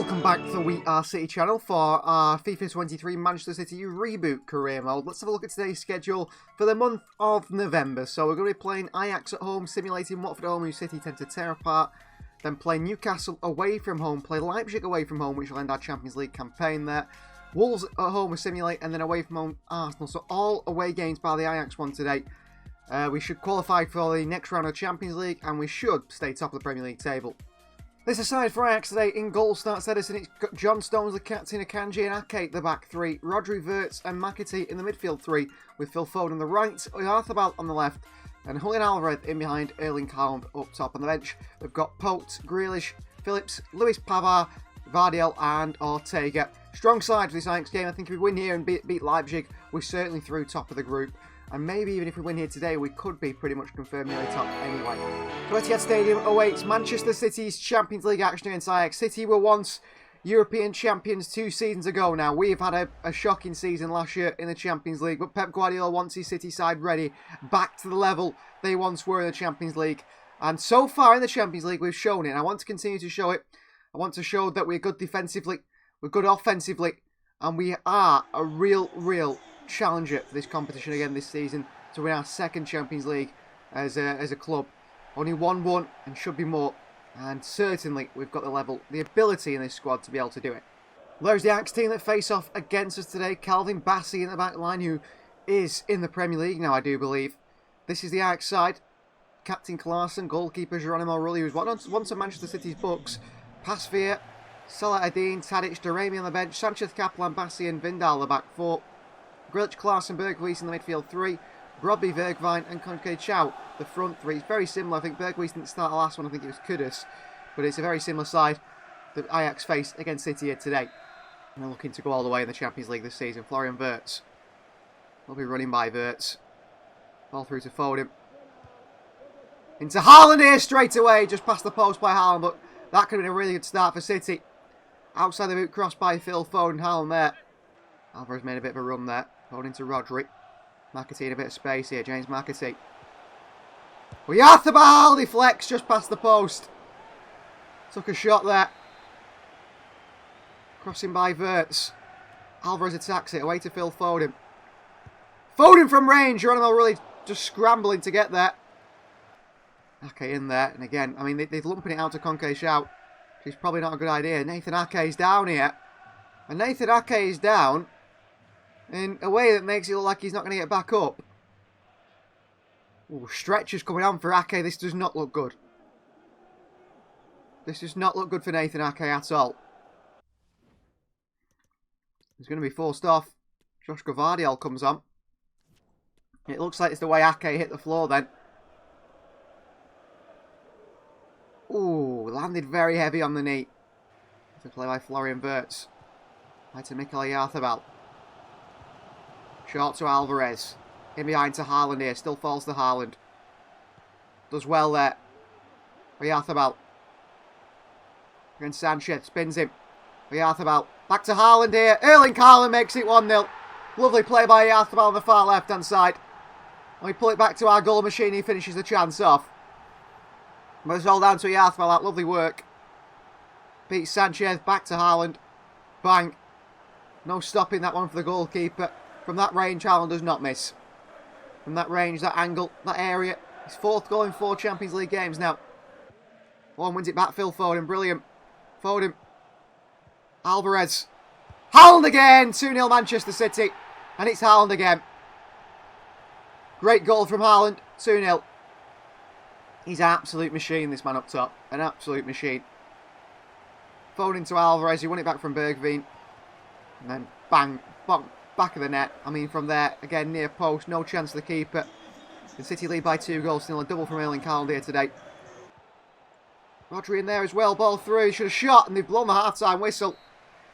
Welcome back to the We Are City channel for our FIFA 23 Manchester City Reboot career mode. Let's have a look at today's schedule for the month of November. So we're going to be playing Ajax at home, simulating Watford at home, who City tend to tear apart. Then play Newcastle away from home, play Leipzig away from home, which will end our Champions League campaign there. Wolves at home we simulate, and then away from home Arsenal. So all away games by the Ajax one today. We should qualify for the next round of Champions League, and we should stay top of the Premier League table. This aside for Ajax today, in goal starts Edison, it's got John Stones, the captain, Akanji and Ake at the back three, Rodri, Wirtz and McAtee in the midfield three, with Phil Foden on the right, Arthur on the left, and Julian Alvarez in behind, Erling Haaland up top. On the bench, we've got Pote, Grealish, Phillips, Luis Pavard, Vardiel and Ortega. Strong side for this Ajax game. I think if we win here and beat Leipzig, we're certainly through top of the group. And maybe even if we win here today, we could be pretty much confirmed nearly top anyway. So Etihad Stadium awaits Manchester City's Champions League action against Ajax. City were once European champions 2 seasons ago now. We have had a shocking season last year in the Champions League, but Pep Guardiola wants his City side ready, back to the level they once were in the Champions League. And so far in the Champions League, we've shown it, and I want to continue to show it. I want to show that we're good defensively, we're good offensively, and we are a real challenger for this competition again this season to win our second Champions League as a club. Only 1-1 and should be more, and certainly we've got the level, the ability in this squad to be able to do it. There's the Ajax team that face off against us today. Calvin Bassey in the back line, who is in the Premier League now, I do believe. This is the Ajax side. Captain Klaassen, goalkeeper Geronimo Rulli, who's once at Manchester City's books. Pasveer, Salah Adin, Tadic, Daramy on the bench, Sanchez, Kaplan, Bassey and Vindal the back four. Grealish, Klaassen, Berghuis in the midfield three. Robbie, Bergwijn and Conke Chow, the front three. It's very similar. I think Berghuis didn't start the last one. I think it was Kudus. But it's a very similar side that Ajax faced against City here today. And they're looking to go all the way in the Champions League this season. Florian Wirtz will be running by Wirtz. Ball through to Foden. Into Haaland here straight away. Just past the post by Haaland, but that could have been a really good start for City. Outside the boot, cross by Phil Foden. Haaland there. Alvarez made a bit of a run there. Foden to Rodri. McAtee in a bit of space here. James McAtee. Arthur deflects just past the post. Took a shot there. Crossing by Wirtz. Alvarez attacks it. Away to Phil Foden. Foden from range. Geronimo really just scrambling to get there. Ake in there. And again, I mean, they're lumping it out to Conke Chow. Which is probably not a good idea. Nathan Ake's down here. And Nathan Ake is down in a way that makes it look like he's not going to get back up. Ooh, stretchers coming on for Ake. This does not look good. This does not look good for Nathan Ake at all. He's going to be forced off. Josh Gvardiol comes on. It looks like it's the way Ake hit the floor then. Ooh, landed very heavy on the knee. To play by Florian Wirtz. Right to Mikel Oyarzabal. Short to Alvarez. In behind to Haaland here. Still falls to Haaland. Does well there. Oyarzabal. Against Sanchez. Spins him. Oyarzabal. Back to Haaland here. Erling Haaland makes it 1-0. Lovely play by Oyarzabal on the far left-hand side. And we pull it back to our goal machine. He finishes the chance off. But it's all down to Oyarzabal. That lovely work. Beats Sanchez. Back to Haaland. Bang. No stopping that one for the goalkeeper. From that range, Haaland does not miss. From that range, that angle, that area. His 4th goal in 4 Champions League games now. One wins it back, Phil Foden. Brilliant. Foden. Alvarez. Haaland again. 2-0 Manchester City. And it's Haaland again. Great goal from Haaland. 2-0. He's an absolute machine, this man up top. An absolute machine. Foden to Alvarez. He won it back from Bergwijn. And then bang, bang, back of the net. I mean, from there, again, near post, no chance for the keeper. The City lead by 2 goals, still a double from Erling Haaland here today. Rodri in there as well, ball through, he should have shot, and they've blown the half-time whistle.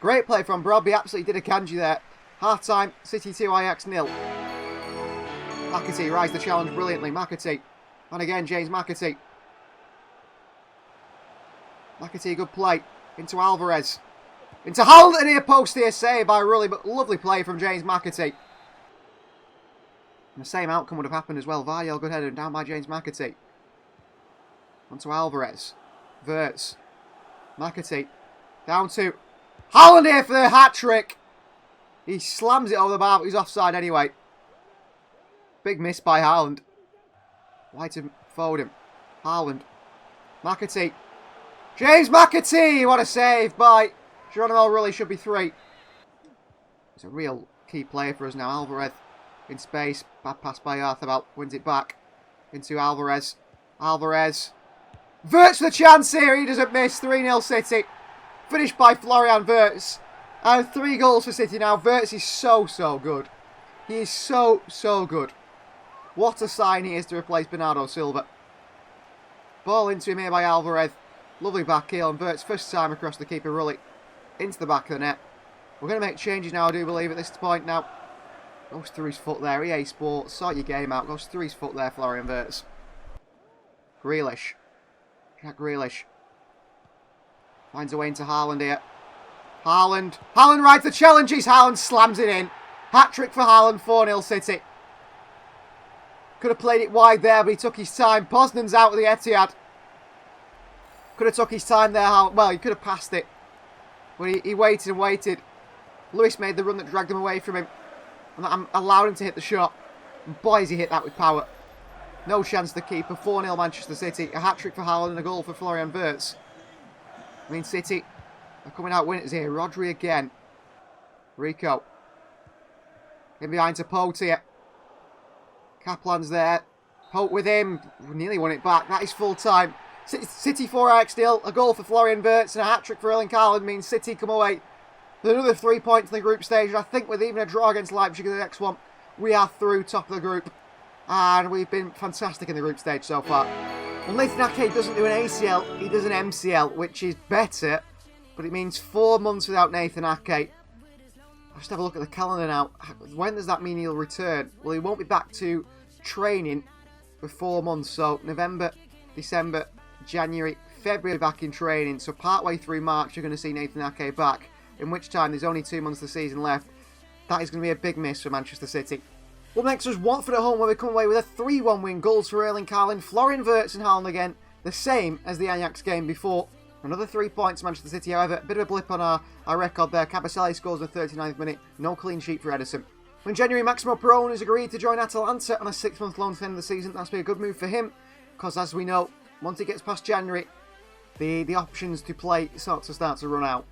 Great play from Robbie, absolutely did a kanji there. Half-time, City 2, Ajax 0. McAtee rise the challenge brilliantly, McAtee. And again, James McAtee. McAtee, good play. Into Alvarez. Into Haaland, near post here, saved by Rulli, but lovely play from James McAtee. And the same outcome would have happened as well. Vardiel, good header, down by James McAtee. Onto Alvarez. Wirtz. McAtee. Down to Haaland here for the hat-trick. He slams it over the bar, but he's offside anyway. Big miss by Haaland. Why to forward him? Haaland. McAtee. James McAtee! What a save by Geronimo. Really should be 3. He's a real key player for us now. Alvarez in space. Bad pass by Arthur. Wins it back into Alvarez. Alvarez. Wirtz for the chance here. He doesn't miss. 3-0 City. Finished by Florian Wirtz. And 3 goals for City now. Wirtz is so good. He is so good. What a sign he is to replace Bernardo Silva. Ball into him here by Alvarez. Lovely back heel. And Wirtz first time across the keeper. Rully into the back of the net. We're going to make changes now, I do believe, at this point now. Goes through his foot there. EA Sports. Sort your game out. Goes through his foot there, Florian Wirtz. Grealish. Jack Grealish. Finds a way into Haaland here. Haaland. Haaland rides the challenges. Haaland slams it in. Hat-trick for Haaland. 4-0 City. Could have played it wide there, but he took his time. Poznan's out of the Etihad. Could have took his time there. Well, he could have passed it. But he waited and waited. Lewis made the run that dragged him away from him. And that allowed him to hit the shot. And boy, has he hit that with power. No chance to keep. 4-0 Manchester City. A hat-trick for Haaland and a goal for Florian Wirtz. I mean, City are coming out winners here. Rodri again. Rico. In behind to Pote here. Kaplan's there. Pote with him. Nearly won it back. That is full time. City 4 Ajax nil. A goal for Florian Wirtz and a hat-trick for Erling Haaland means City come away with another 3 points in the group stage. And I think with even a draw against Leipzig in the next one, we are through top of the group. And we've been fantastic in the group stage so far. Well, Nathan Ake doesn't do an ACL, he does an MCL, which is better. But it means 4 months without Nathan Ake. I'll just have a look at the calendar now. When does that mean he'll return? Well, he won't be back to training for 4 months. So November, December, January, February back in training. So partway through March, you're going to see Nathan Ake back. In which time there's only 2 months of the season left. That is going to be a big miss for Manchester City. Up next was Watford at home, where we come away with a 3-1 win. Goals for Erling Haaland, Florian Wirtz and Haaland again. The same as the Ajax game before. Another 3 points Manchester City, however. A bit of a blip on our record there. Cabaselli scores in the 39th minute. No clean sheet for Ederson. In January, Maximo Perrone has agreed to join Atalanta on a 6-month loan to the end of the season. That's been a good move for him. Because as we know, once it gets past January, the options to play start to run out.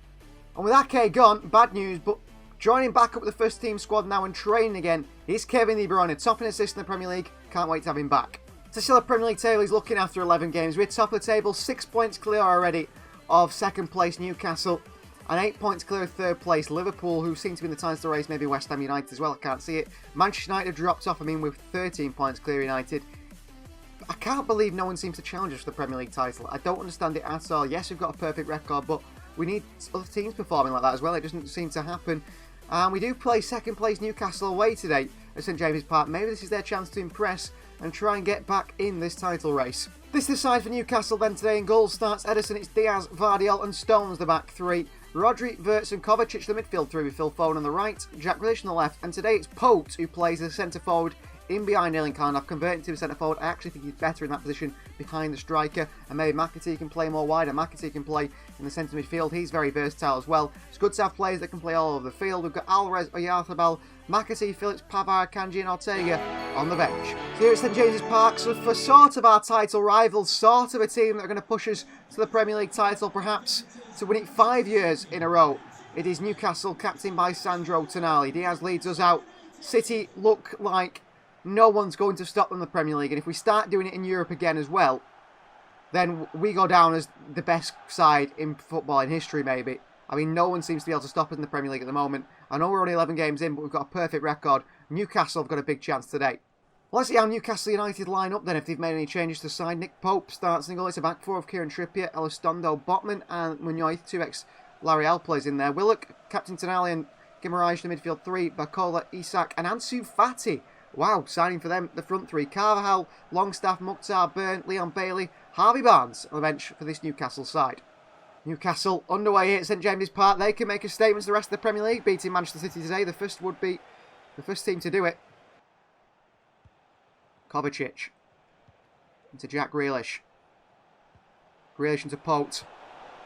And with Ake gone, bad news, but joining back up with the first team squad now and training again is Kevin De Bruyne, top in assists in the Premier League. Can't wait to have him back. So still a Premier League table he's looking after 11 games. We're top of the table, 6 points clear already of second place Newcastle, and 8 points clear of third place Liverpool, who seem to be in the title race, maybe West Ham United as well, I can't see it. Manchester United have dropped off, with 13 points clear United. I can't believe no one seems to challenge us for the Premier League title. I don't understand it at all. Yes, we've got a perfect record, but we need other teams performing like that as well. It doesn't seem to happen. And we do play second place Newcastle away today at St James's Park. Maybe this is their chance to impress and try and get back in this title race. This is the side for Newcastle then today. In goals starts Ederson, it's Diaz, Vardiol and Stones the back 3. Rodri, Wirtz and Kovacic the midfield 3 with Phil Foden on the right. Jack Grealish on the left. And today it's Pote who plays as centre forward in behind Erling Haaland. I've converted to a centre forward. I actually think he's better in that position behind the striker. And maybe McAtee can play more wide, and McAtee can play in the centre midfield. He's very versatile as well. It's good to have players that can play all over the field. We've got Alvarez, Oyarzabal, McAtee, Phillips, Pavard, Kanji and Ortega on the bench. So here at St James's Park, so for sort of our title rivals, sort of a team that are going to push us to the Premier League title perhaps, to win it 5 years in a row. It is Newcastle, captained by Sandro Tonali. Diaz leads us out. City look like no one's going to stop them in the Premier League. And if we start doing it in Europe again as well, then we go down as the best side in football in history, maybe. No one seems to be able to stop us in the Premier League at the moment. I know we're only 11 games in, but we've got a perfect record. Newcastle have got a big chance today. Well, let's see how Newcastle United line up then, if they've made any changes to the side. Nick Pope starts in goal. It's a back 4 of Kieran Trippier, Elizondo, Botman and Munoz. 2x Lariel plays in there. Willock, Captain Tonali and Guimaraes the midfield 3. Bacola, Isak and Ansu Fati. Wow, signing for them, the front 3. Carvajal, Longstaff, Mukhtar, Byrne, Leon Bailey, Harvey Barnes on the bench for this Newcastle side. Newcastle underway here at St James's Park. They can make a statement to the rest of the Premier League, beating Manchester City today. The first would be the first team to do it. Kovacic into Jack Grealish. Grealish into Pote.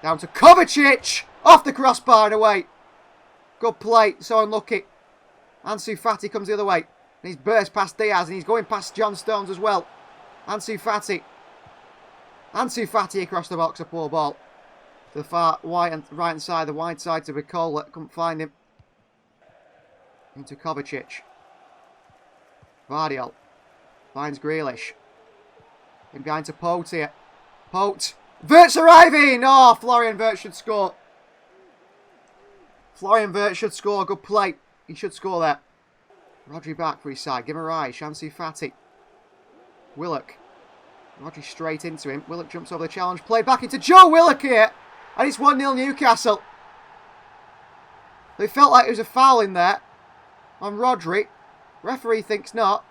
Down to Kovacic. Off the crossbar and away. Good play. So unlucky. Ansu Fati comes the other way. And he's burst past Diaz. And he's going past John Stones as well. Ansu Fati. Ansu Fati across the box. A poor ball. To the far right hand side. The wide side to Bikola. Couldn't find him. Into Kovacic. Vardiol. Finds Grealish. In behind to Pote here. Pote. Wirtz arriving! Oh, Florian Wirtz should score. Florian Wirtz should score. Good play. He should score there. Rodri back for his side. Give him a rise. Ansu Fati. Willock. Rodri straight into him. Willock jumps over the challenge. Play back into Joe Willock here. And it's 1-0 Newcastle. They felt like it was a foul in there on Rodri. Referee thinks not.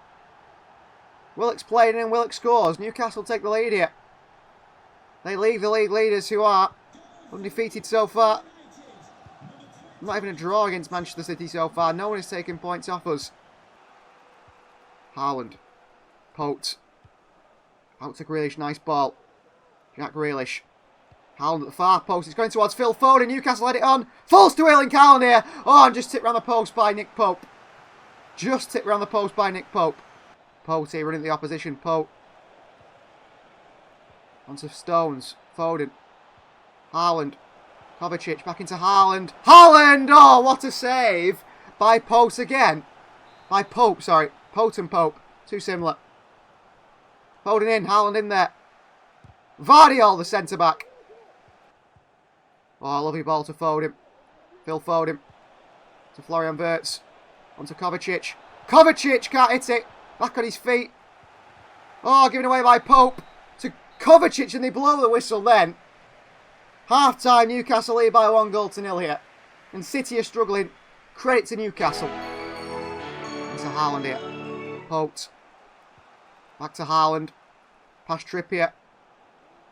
Willock's playing in. Willock scores. Newcastle take the lead here. They leave the league leaders who are undefeated so far. Not even a draw against Manchester City so far. No one is taking points off us. Haaland. Pote. Out to Grealish. Nice ball. Jack Grealish. Haaland at the far post. It's going towards Phil Foden. Newcastle had it on. Falls to Erling Haaland here. Oh, and just tipped round the post by Nick Pope. Just tipped round the post by Nick Pope. Pote here running the opposition. Pope. Onto Stones. Foden. Haaland. Kovacic back into Haaland. Haaland! Oh, what a save by Pope again. By Pope, sorry. Pote and Pope. Too similar. Foden in. Haaland in there. Vardiol, the centre-back. Oh, lovely ball to Foden. Phil Foden. To Florian Wirtz. Onto Kovacic. Kovacic can't hit it. Back on his feet. Oh, given away by Pope. To Kovacic, and they blow the whistle then. Half-time, Newcastle lead by 1-0 here. And City are struggling. Credit to Newcastle. It's a Haaland here. Pope. Back to Haaland. Past Trippier.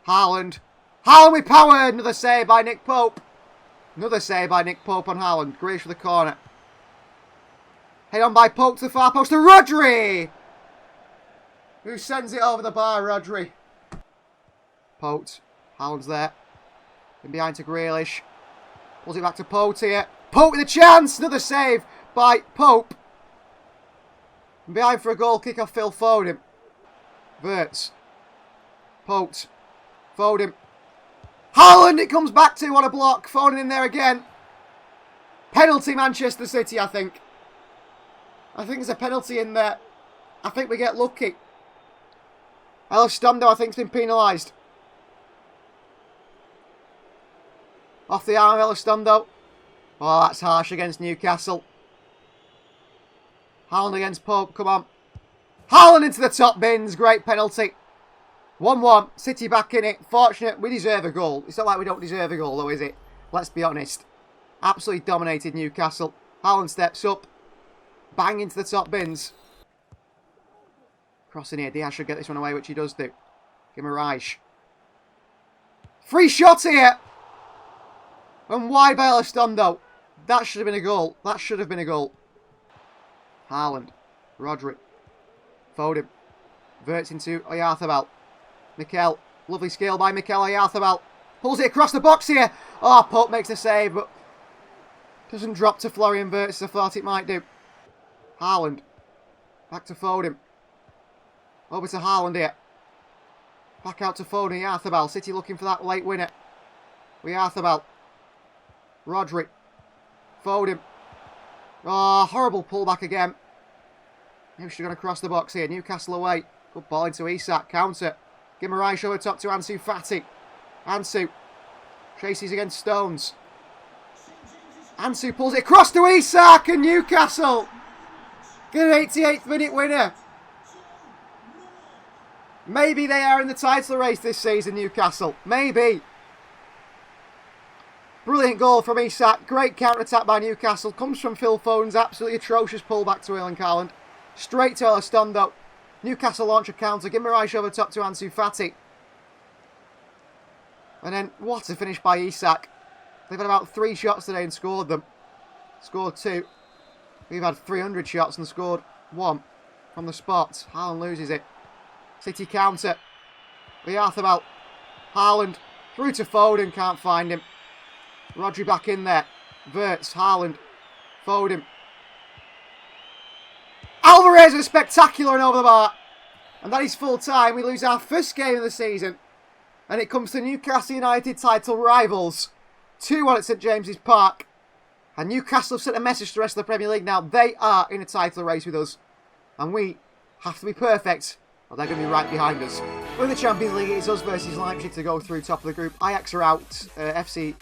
Haaland. Haaland with power. Another save by Nick Pope. Another save by Nick Pope on Haaland. Grealish for the corner. Head on by Pope to the far post to Rodri. Who sends it over the bar, Rodri. Pope. Haaland's there. In behind to Grealish. Pulls it back to Pope here. Pope with a chance. Another save by Pope. And behind for a goal kick off Phil Foden. Wirtz. Pope. Foden. Haaland it comes back to. What a block. Foden in there again. Penalty Manchester City, I think. I think there's a penalty in there. I think we get lucky. Elistondo, I think, has been penalised. Off the arm of Elistondo. Oh, that's harsh against Newcastle. Haaland against Pope, come on. Haaland into the top bins, great penalty. 1-1, City back in it. Fortunate, we deserve a goal. It's not like we don't deserve a goal though, is it? Let's be honest. Absolutely dominated Newcastle. Haaland steps up. Bang into the top bins. Crossing here, Diaz should get this one away, which he does do. Give him a Reich. Free shot here! And wide by Elistondo. That should have been a goal. That should have been a goal. Haaland. Rodri. Foden. Wirtz into Oyarzabal. Mikel. Lovely skill by Mikel Oyarzabal. Pulls it across the box here. Oh, Pope makes a save, but doesn't drop to Florian Wirtz as I thought it might do. Haaland. Back to Foden. Over to Haaland here. Back out to Foden. Oyarzabal. City looking for that late winner. Oyarzabal. Rodri. Foden. Oh, horrible pullback again. Maybe should have gone across the box here. Newcastle away. Good ball into Isak. Counter. Give him a right over top to Ansu Fati. Ansu. Chases against Stones. Ansu pulls it across to Isak and Newcastle. Get an 88th minute winner. Maybe they are in the title race this season, Newcastle. Maybe. Brilliant goal from Isak. Great counter-attack by Newcastle. Comes from Phil Foden's absolutely atrocious pullback to Erling Haaland. Straight to Elistondo. Newcastle launch a counter. Give him a right over top to Ansu Fati. And then, what a finish by Isak. They've had about 3 shots today and scored them. Scored 2. We've had 300 shots and scored 1 from the spot. Haaland loses it. City counter. Oyarzabal. Haaland. Through to Foden, can't find him. Rodri back in there. Wirtz, Haaland, Foden. Alvarez is spectacular and over the bar. And that is full time. We lose our first game of the season. And it comes to Newcastle United title rivals. 2-1 at St James's Park. And Newcastle have sent a message to the rest of the Premier League now. They are in a title race with us. And we have to be perfect, or they're going to be right behind us. We're in the Champions League. It's us versus Leipzig to go through top of the group. Ajax are out. RFC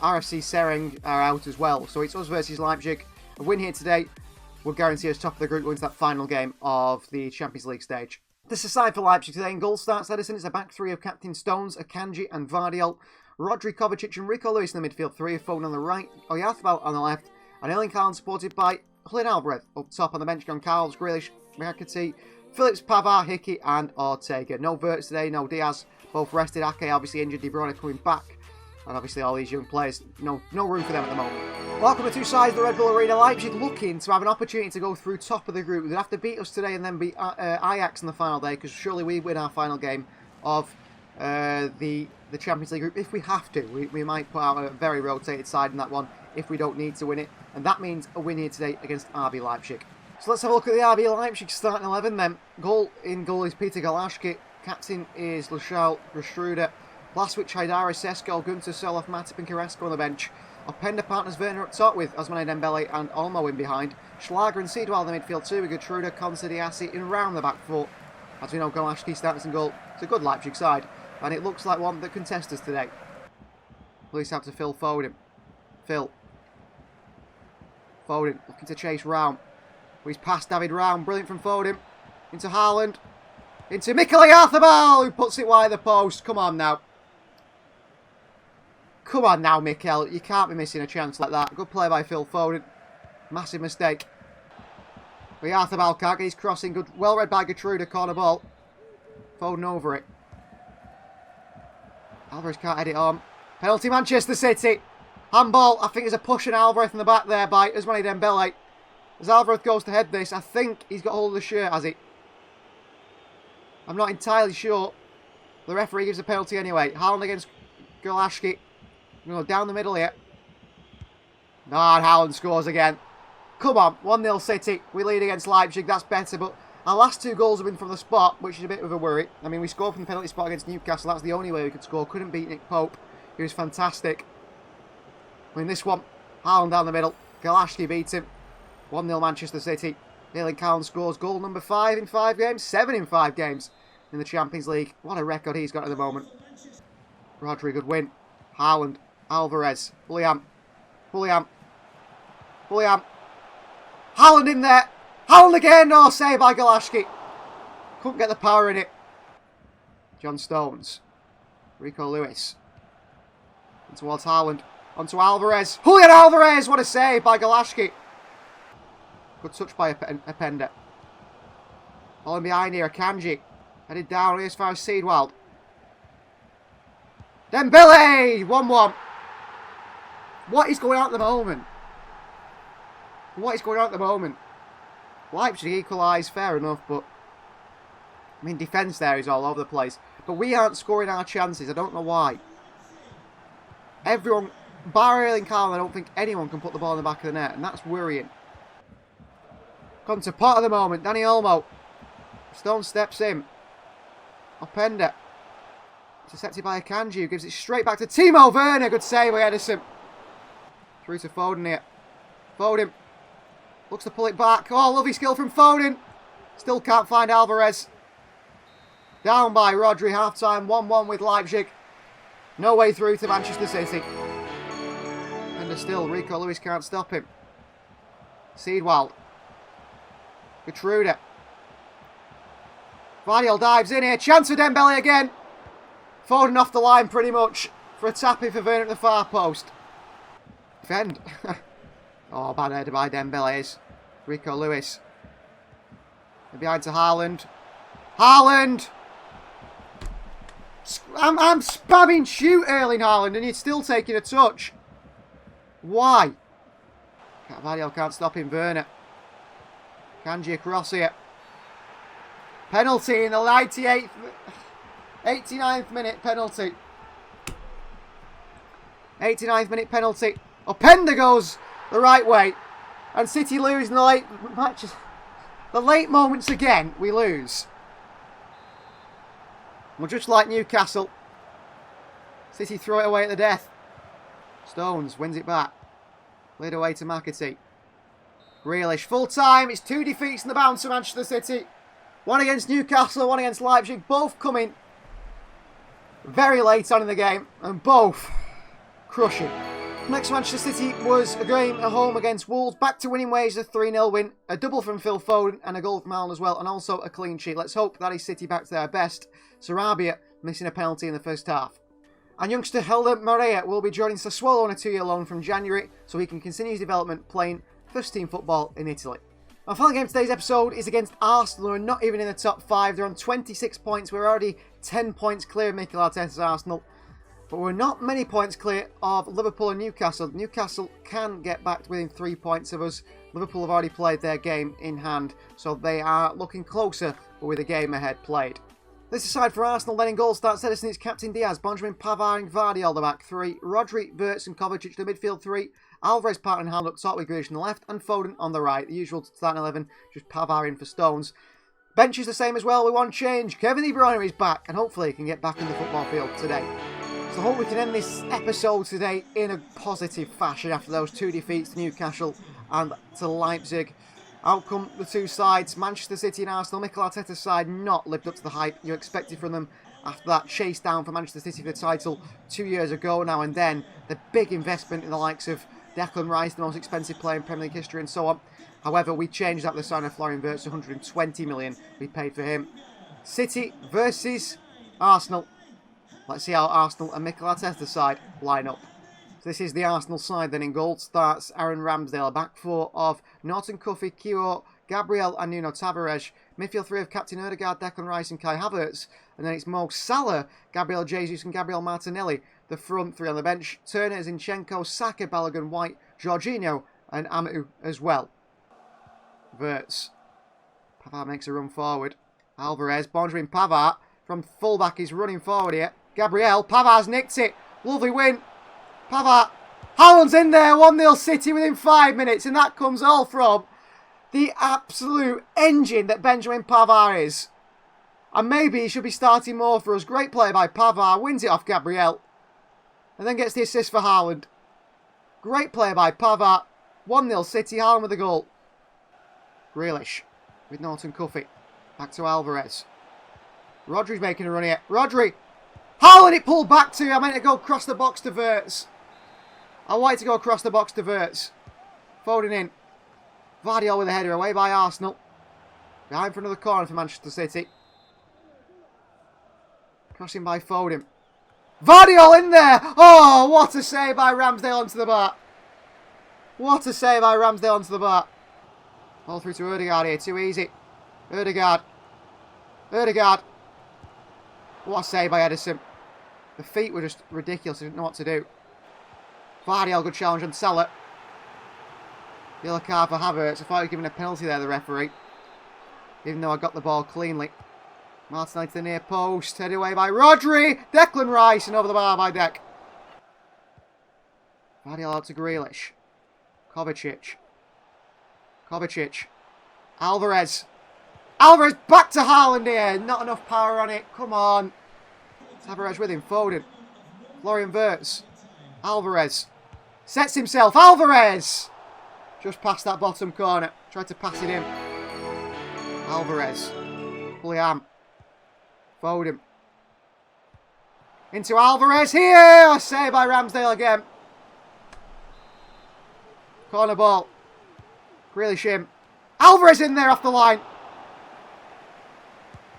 Sereng are out as well. So it's us versus Leipzig. A win here today will guarantee us top of the group going to that final game of the Champions League stage. This is side for Leipzig today. In goal starts Edison. It's a back three of Captain Stones, Akanji and Vardiol. Rodri, Kovacic and Rico Lewis in the midfield. Three of Foden on the right. Oyarzabal on the left. And Erling Haaland supported by Julian Alvarez. Up top on the bench, Goncalves, Grealish, McAtee, Phillips, Pavard, Hickey and Ortega. No Wirtz today, no Diaz. Both rested. Ake obviously injured. De Bruyne coming back. And obviously all these young players, no room for them at the moment. Welcome to two sides of the Red Bull Arena. Leipzig looking to have an opportunity to go through top of the group. They'd have to beat us today and then beat Ajax on the final day, because surely we win our final game of the Champions League group if we have to. We might put out a very rotated side in that one if we don't need to win it. And that means a win here today against RB Leipzig. So let's have a look at the RB Leipzig starting 11 then. In goal is Peter Galashki. Captain is Lushal Rustruda. Blaswich, Haidara, Sesko, Gunter, Soloff, Matip and Carrasco on the bench. Openda partners Werner up top with Ousmane Dembele and Olmo in behind. Schlager and Seedwell in the midfield too with Gertruda, Considiasi in round the back four. As we know, Galashki starts in goal. It's a good Leipzig side, and it looks like one that can test us today. Police out to Phil Foden. Phil. Foden looking to chase Raum. He's past David Raum. Brilliant from Foden. Into Haaland. Into Mikel Oyarzabal, who puts it wide of the post. Come on now. Come on now, Mikel. You can't be missing a chance like that. Good play by Phil Foden. Massive mistake. Oyarzabal can't get his crossing. Good, well read by Gertruda. Corner ball. Foden over it. Alvarez can't head it on. Penalty Manchester City. Handball. I think there's a push on Alvarez in the back there by Ousmane Dembele. As Alvarez goes to head this, I think he's got hold of the shirt, has he? I'm not entirely sure. The referee gives a penalty anyway. Haaland against Galashki. We're going to go down the middle here. No, and Haaland scores again. Come on, 1-0 City. We lead against Leipzig. That's better, but our last two goals have been from the spot, which is a bit of a worry. I mean, we scored from the penalty spot against Newcastle. That's the only way we could score. Couldn't beat Nick Pope. He was fantastic. I mean, this one, Haaland down the middle. Galashki beats him. 1-0 Manchester City. Erling Haaland scores goal number 5 in 5 games. 7 in 5 games in the Champions League. What a record he's got at the moment. Rodri, good win. Haaland. Alvarez. Haaland in there. Haaland again. Oh, saved by Galashki. Couldn't get the power in it. John Stones. Rico Lewis. And towards Haaland. Onto Alvarez. Julian Alvarez. What a save by Galashki. Good touch by Openda. All in behind here. Akanji. Headed down as far as Seedwell. Dembele. 1-1. What is going on at the moment? What is going on at the moment? Leipzig equalised, fair enough, but I mean, defence there is all over the place. But we aren't scoring our chances. I don't know why. Everyone, bar Erling Haaland, I don't think anyone can put the ball in the back of the net, and that's worrying. Come to pot at the moment. Danny Olmo. Stone steps in. Openda. Intercepted by Akanji, who gives it straight back to Timo Werner. Good save by Edison. Through to Foden here. Foden. Looks to pull it back. Oh, lovely skill from Foden. Still can't find Alvarez. Down by Rodri, half-time. 1-1 with Leipzig. No way through to Manchester City. And still, Rico Lewis can't stop him. Seedwell. Gertruda. Vardiol dives in here. Chance for Dembele again. Foden off the line pretty much for a tap-in for Werner at the far post. Defend. Oh, bad header by Dembele is. Rico Lewis. And behind to Haaland. Haaland! I'm spamming shoot Erling Haaland and he's still taking a touch. Why? Carvalho can't stop him. Werner. Kanji across here. Penalty in the 89th minute penalty. 89th minute penalty. Openda goes the right way. And City lose in the late matches. The late moments again, we lose. Well, just like Newcastle, City throw it away at the death. Stones wins it back. Played away to McAtee. Grealish, full time. It's 2 defeats in the bounce for Manchester City. One against Newcastle, one against Leipzig. Both coming very late on in the game. And both crushing. Next Manchester City was a game at home against Wolves. Back to winning ways, a 3-0 win. A double from Phil Foden and a goal from Allen as well. And also a clean sheet. Let's hope that is City back to their best. Sarabia missing a penalty in the first half. And youngster Helder Morea will be joining Sassuolo on a 2-year loan from January, so he can continue his development playing first-team football in Italy. Our final game of today's episode is against Arsenal, who are not even in the top 5. They're on 26 points. We're already 10 points clear of Mikel Arteta's Arsenal. But we're not many points clear of Liverpool and Newcastle. Newcastle can get back to within 3 points of us. Liverpool have already played their game in hand, so they are looking closer, but with a game ahead played. This aside for Arsenal, then in goal starts Edison, it's Captain Diaz, Benjamin Pavard and Gvardiol the back 3, Rodri, Wirtz and Kovacic the midfield 3, Alvarez, Partey and Haaland up top with Grealish on the left, and Foden on the right. The usual starting 11, just Pavard in for Stones. Bench is the same as well with one change. Kevin De Bruyne is back, and hopefully he can get back in the football field today. So I hope we can end this episode today in a positive fashion after those 2 defeats to Newcastle and to Leipzig. Outcome, the 2 sides, Manchester City and Arsenal, Mikel Arteta's side not lived up to the hype you expected from them after that chase down for Manchester City for the title 2 years ago now, and then the big investment in the likes of Declan Rice, the most expensive player in Premier League history and so on. However, we changed that with the sign of Florian Wirtz, 120 million we paid for him. City versus Arsenal. Let's see how Arsenal and Mikel Arteta's side line up. This is the Arsenal side. Then in goal starts Aaron Ramsdale. A back 4 of Norton Cuffy, Kyo, Gabriel and Nuno Tavares. Midfield 3 of Captain Ødegaard, Declan Rice and Kai Havertz. And then it's Mo Salah, Gabriel Jesus and Gabriel Martinelli. The front 3 on the bench. Turner, Zinchenko, Saka, Balogun, White, Jorginho and Amu as well. Wirtz. Pavard makes a run forward. Alvarez, Benjamin Pavard from fullback is running forward here. Gabriel, Pavard's nicked it. Lovely win. Pavard, Haaland's in there, 1-0 City within 5 minutes, and that comes all from the absolute engine that Benjamin Pavard is. And maybe he should be starting more for us. Great play by Pavard, wins it off Gabriel, and then gets the assist for Haaland. Great play by Pavard, 1-0 City, Haaland with the goal. Grealish with Norton Cuffy, back to Alvarez. Rodri's making a run here. Rodri, Haaland, it pulled back to. I meant to go across the box to Wirtz. I wanted to go across the box to Wirtz. Foden in. Gvardiol with a header away by Arsenal. Behind for another corner for Manchester City. Crossing by Foden. Gvardiol in there. Oh, what a save by Ramsdale onto the bar. What a save by Ramsdale onto the bar. All through to Ødegaard here. Too easy. Ødegaard. Ødegaard. What a save by Edison. The feet were just ridiculous. He didn't know what to do. Gvardiol, good challenge on Salah. Yellow card for Havertz. I thought he was giving a penalty there, the referee. Even though I got the ball cleanly. Martinelli to the near post. Headed away by Rodri. Declan Rice and over the bar by Deck. Gvardiol out to Grealish. Kovacic. Kovacic. Alvarez. Alvarez back to Haaland here. Not enough power on it. Come on. Tavares with him. Foden. Florian Wirtz. Alvarez. Sets himself. Alvarez. Just past that bottom corner. Tried to pass it in. Alvarez. William. Foden. Into Alvarez here. A save by Ramsdale again. Corner ball. Grealish in. Alvarez in there off the line.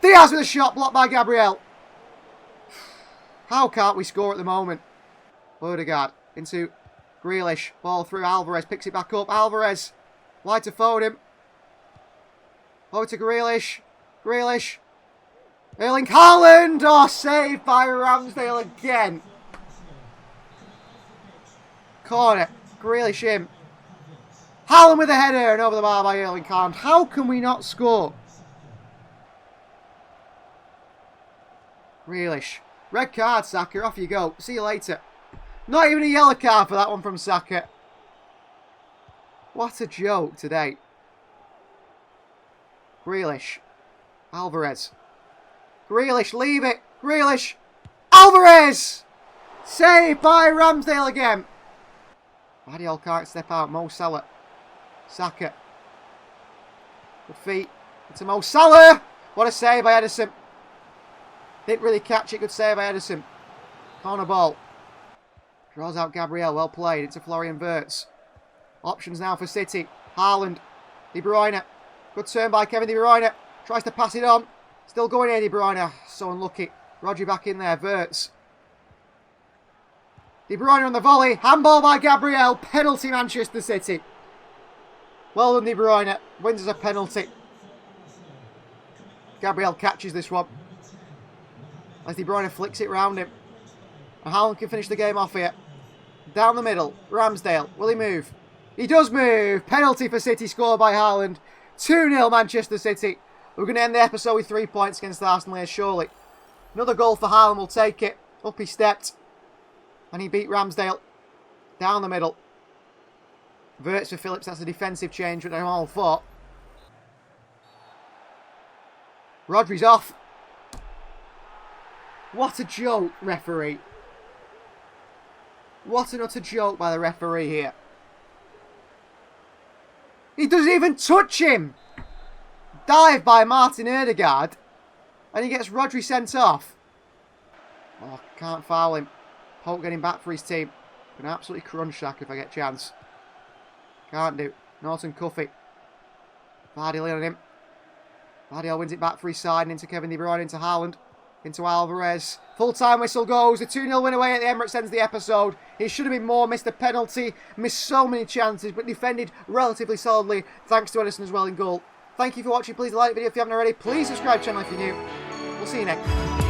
Diaz with a shot blocked by Gabriel. How can't we score at the moment? Ødegaard into Grealish. Ball through Alvarez. Picks it back up. Alvarez. Wide to Foden. Over to Grealish. Grealish. Erling Haaland. Oh, saved by Ramsdale again. Corner. Grealish in. Haaland with a header and over the bar by Erling Haaland. How can we not score? Grealish. Red card, Saka. Off you go. See you later. Not even a yellow card for that one from Saka. What a joke today. Grealish. Alvarez. Grealish, leave it. Grealish. Alvarez! Saved by Ramsdale again. Guardiola can't step out. Mo Salah. Saka. Good feet. It's Mo Salah. What a save by Edison. Didn't really catch it. Good save by Edison. Corner ball. Draws out Gabriel. Well played. Into Florian Wirtz. Options now for City. Haaland. De Bruyne. Good turn by Kevin De Bruyne. Tries to pass it on. Still going here, De Bruyne. So unlucky. Rodri back in there. Wirtz. De Bruyne on the volley. Handball by Gabriel. Penalty Manchester City. Well done, De Bruyne. Wins as a penalty. Gabriel catches this one. As De Bruyne flicks it round him. And Haaland can finish the game off here. Down the middle. Ramsdale. Will he move? He does move. Penalty for City scored by Haaland. 2-0 Manchester City. We're going to end the episode with 3 points against Arsenal here, surely. Another goal for Haaland will take it. Up he stepped. And he beat Ramsdale. Down the middle. Wirtz for Phillips. That's a defensive change, which I'm all for. Rodri's off. What a joke, referee. What an utter joke by the referee here. He doesn't even touch him. Dive by Martin Ødegaard. And he gets Rodri sent off. Oh, can't foul him. Pope getting back for his team. Gonna absolutely crunch Shaq if I get a chance. Can't do. Norton Cuffy. Vardy on him. Vardy wins it back for his side and into Kevin De Bruyne, into Haaland. Into Alvarez. Full-time whistle goes. The 2-0 win away at the Emirates ends the episode. It should have been more. Missed a penalty. Missed so many chances, but defended relatively solidly. Thanks to Edison as well in goal. Thank you for watching. Please like the video if you haven't already. Please subscribe to the channel if you're new. We'll see you next.